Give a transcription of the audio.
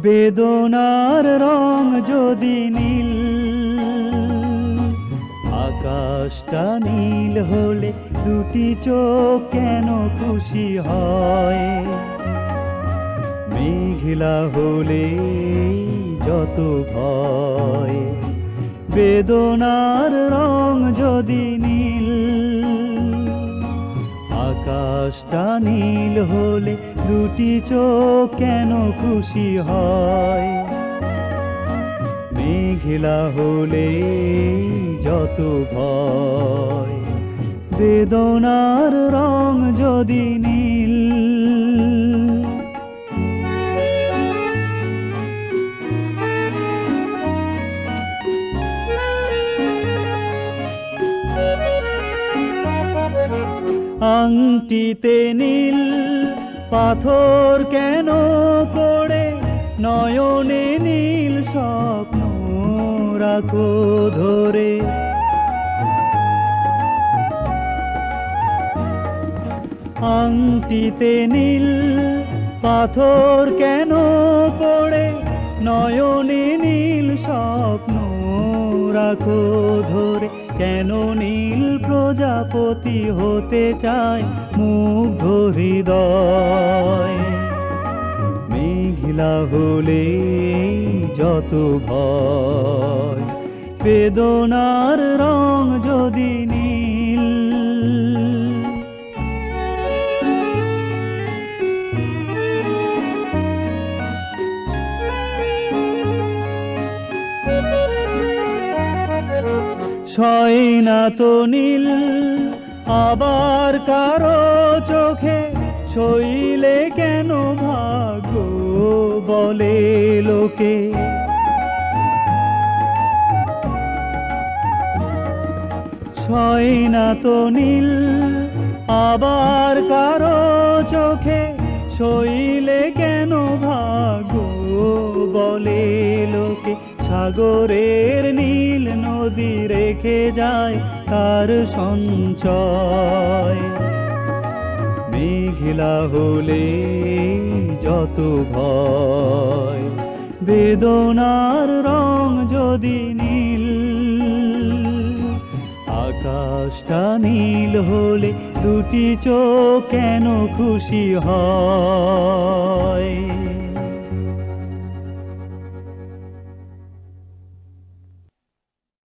বেদনার রং যদি নীল, আকাশটা নীল হলে দুটি চোখ কেন খুশি হয়? মেঘলা হলে যত ভয়, বেদনার রং যদি নীল, আকাশটা নীল হলে দুটি চোখ কেন খুশি হয়? মেঘলা হলে যত ভয়, বেদনার রং যদি নীল। আংটিতে নীল পাথর কেন পড়ে, নয়নে নীল স্বপ্ন রাখো ধরে। আংটিতে নীল পাথর কেন পড়ে, নয়নে নীল স্বপ্ন রাখো ধরে। কেন নীল প্রজাপতি হতে চায় মুগ্ধ হৃদয়? মেঘলা হলে যত ভয়, বেদনার রং যদি নীল। সয় না তো নীল আবার কারো চোখে, সইলে কেন ভাগ্য বলে লোকে। সয় না তো নীল আবার কারো চোখে, সইলে কেন ভাগ্য বলে লোকে। সাগরের নীল নদী রেখে যায় তার সঞ্চয়, মেঘলা হলে যত ভয়, বেদনার রং যদি নীল। আকাশটা নীল হলে দুটি চোখ কেন খুশি হয়?